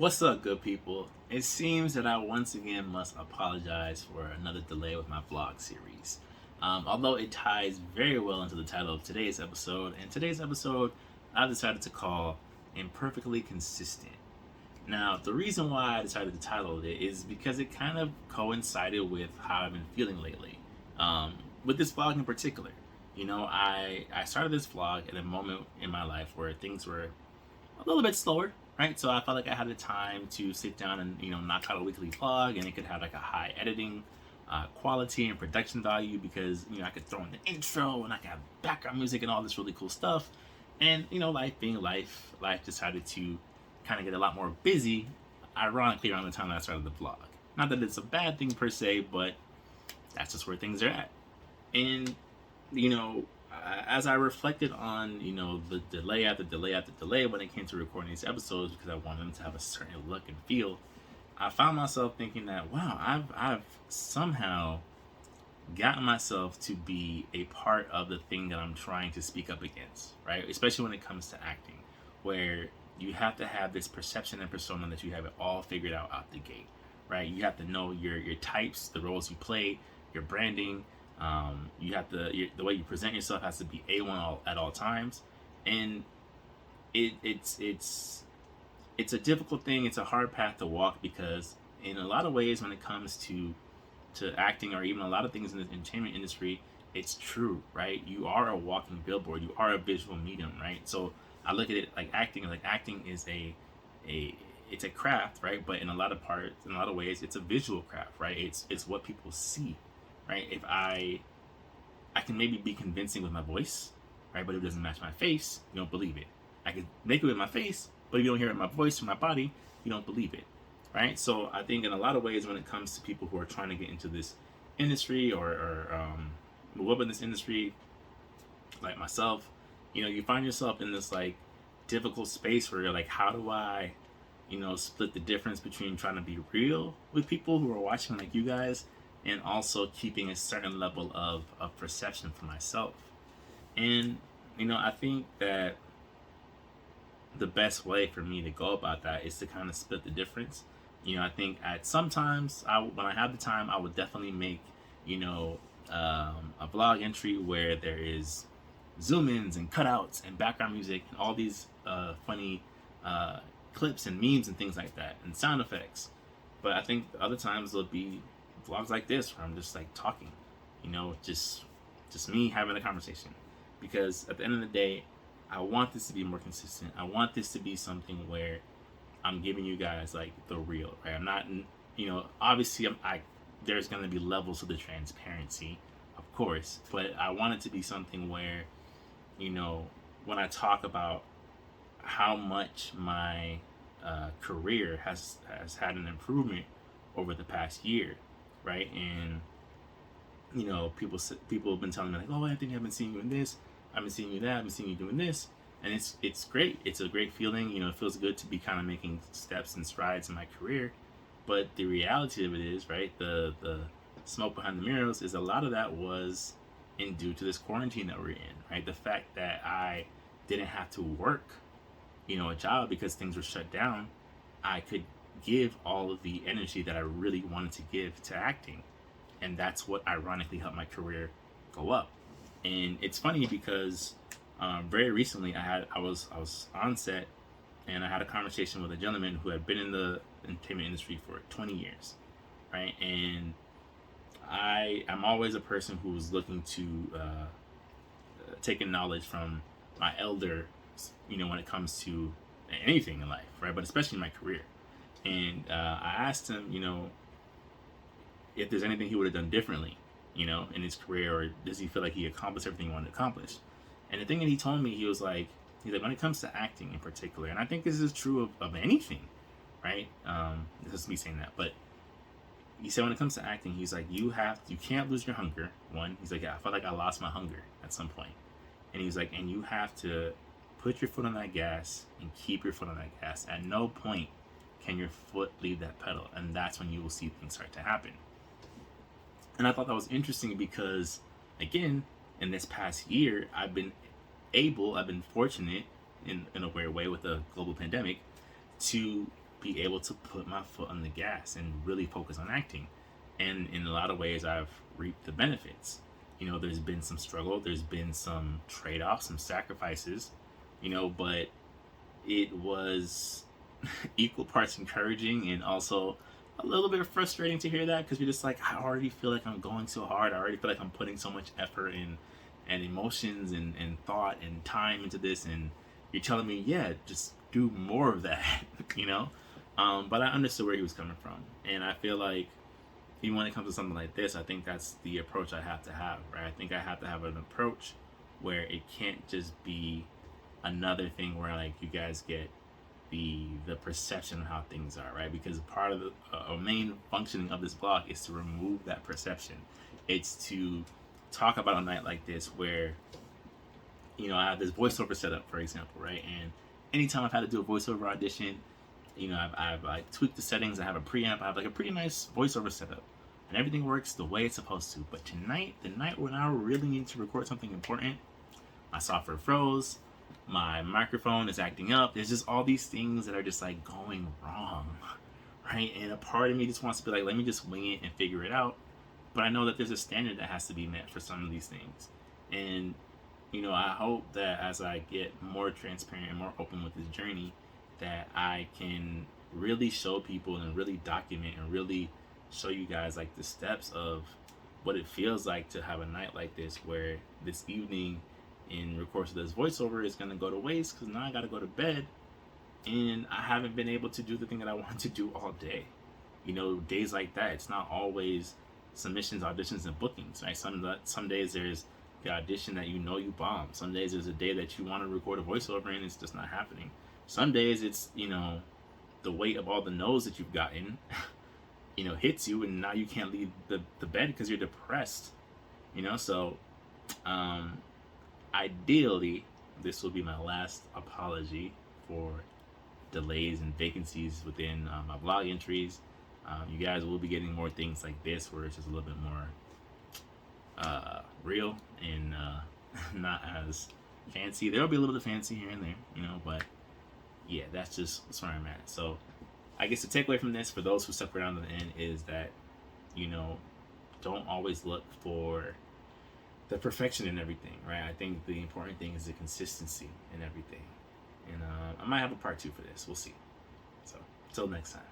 What's up, good people? It seems that I once again must apologize for another delay with my vlog series. Although it ties very well into the title of today's episode, and today's episode I've decided to call Imperfectly Consistent. Now, the reason why I decided to title it is because it kind of coincided with how I've been feeling lately. With this vlog in particular. I started this vlog at a moment in my life where things were a little bit slower, right? So I felt like I had the time to sit down and knock out a weekly vlog, and it could have like a high editing quality and production value because I could throw in the intro and I could have background music and all this really cool stuff. And life being life decided to kind of get a lot more busy. Ironically, around the time that I started the vlog. Not that it's a bad thing per se, but that's just where things are at. And as I reflected on, the delay after delay after delay when it came to recording these episodes, because I wanted them to have a certain look and feel, I found myself thinking that, wow, I've somehow gotten myself to be a part of the thing that I'm trying to speak up against, right? Especially when it comes to acting, where you have to have this perception and persona that you have it all figured out the gate, right? You have to know your types, the roles you play, your branding. You have to the way you present yourself has to be A1 at all times, and it's a difficult thing. It's a hard path to walk because in a lot of ways, when it comes to acting or even a lot of things in the entertainment industry, it's true, right? You are a walking billboard. You are a visual medium, right? So I look at it like acting. Like acting is it's a craft, right? But in a lot of ways, it's a visual craft, right? It's what people see. Right? If I can maybe be convincing with my voice, right? But if it doesn't match my face, you don't believe it. I can make it with my face, but if you don't hear it in my voice or my body, you don't believe it, right? So I think in a lot of ways, when it comes to people who are trying to get into this industry or move up in this industry, like myself, you find yourself in this like difficult space where you're like, how do I, split the difference between trying to be real with people who are watching like you guys and also keeping a certain level of perception for myself. And, I think that the best way for me to go about that is to kind of split the difference. I think at sometimes, when I have the time, I would definitely make, a vlog entry where there is zoom ins and cutouts and background music and all these funny clips and memes and things like that and sound effects. But I think other times there'll be vlogs like this where I'm just like talking, just me having a conversation, because at the end of the day, I want this to be more consistent. I want this to be something where I'm giving you guys like the real, right? I'm not, obviously there's going to be levels to the transparency, of course, but I want it to be something where, when I talk about how much my career has had an improvement over the past year, right? And people have been telling me like, oh, Anthony, I've been seeing you in this, I've been seeing you that, I've been seeing you doing this, and it's great. It's a great feeling. It feels good to be kind of making steps and strides in my career. But the reality of it is, right, the smoke behind the mirrors is a lot of that was due to this quarantine that we're in, right? The fact that I didn't have to work, a job because things were shut down. I could give all of the energy that I really wanted to give to acting, and that's what ironically helped my career go up. And it's funny because very recently I was on set and I had a conversation with a gentleman who had been in the entertainment industry for 20 years, right? And I'm always a person who's looking to take in knowledge from my elder, when it comes to anything in life, right? But especially in my career. And I asked him, if there's anything he would have done differently, in his career, or does he feel like he accomplished everything he wanted to accomplish? And the thing that he told me, he's like, when it comes to acting in particular, and I think this is true of anything, right? This is me saying that, but he said when it comes to acting, he's like, you can't lose your hunger. One, he's like, yeah, I felt like I lost my hunger at some point. And he's like, and you have to put your foot on that gas and keep your foot on that gas. At no point can your foot leave that pedal, and that's when you will see things start to happen. And I thought that was interesting because, again, in this past year, I've been fortunate in a weird way with the global pandemic to be able to put my foot on the gas and really focus on acting. And in a lot of ways, I've reaped the benefits. There's been some struggle, there's been some trade offs, some sacrifices, but it was equal parts encouraging and also a little bit frustrating to hear that, because you're just like, I already feel like I'm going so hard. I already feel like I'm putting so much effort and emotions and thought and time into this, and you're telling me, yeah, just do more of that, But I understood where he was coming from, and I feel like even when it comes to something like this, I think that's the approach I have to have, right? I think I have to have an approach where it can't just be another thing where like you guys get the perception of how things are, right? Because part of the a main functioning of this blog is to remove that perception. It's to talk about a night like this where I have this voiceover setup, for example, right? And anytime I've had to do a voiceover audition, I've like tweaked the settings. I have a preamp. I have like a pretty nice voiceover setup, and everything works the way it's supposed to. But tonight, the night when I really need to record something important, my software froze. My microphone is acting up. There's just all these things that are just like going wrong, right? And a part of me just wants to be like, let me just wing it and figure it out. But I know that there's a standard that has to be met for some of these things. And, I hope that as I get more transparent and more open with this journey, that I can really show people and really document and really show you guys like the steps of what it feels like to have a night like this, where this evening in the course of this voiceover is going to go to waste because now I got to go to bed and I haven't been able to do the thing that I want to do all day. Days like that, it's not always submissions, auditions, and bookings, right? Some days there's the audition that you bomb. Some days there's a day that you want to record a voiceover and it's just not happening. Some days it's, the weight of all the no's that you've gotten, hits you and now you can't leave the bed because you're depressed, so ideally, this will be my last apology for delays and vacancies within my blog entries. You guys will be getting more things like this where it's just a little bit more real and not as fancy. There will be a little bit of fancy here and there, but yeah, that's where I'm at. So I guess the takeaway from this for those who stuck around to the end is that, don't always look for the perfection in everything, right? I think the important thing is the consistency in everything. And I might have a part 2 for this. We'll see. So, until next time.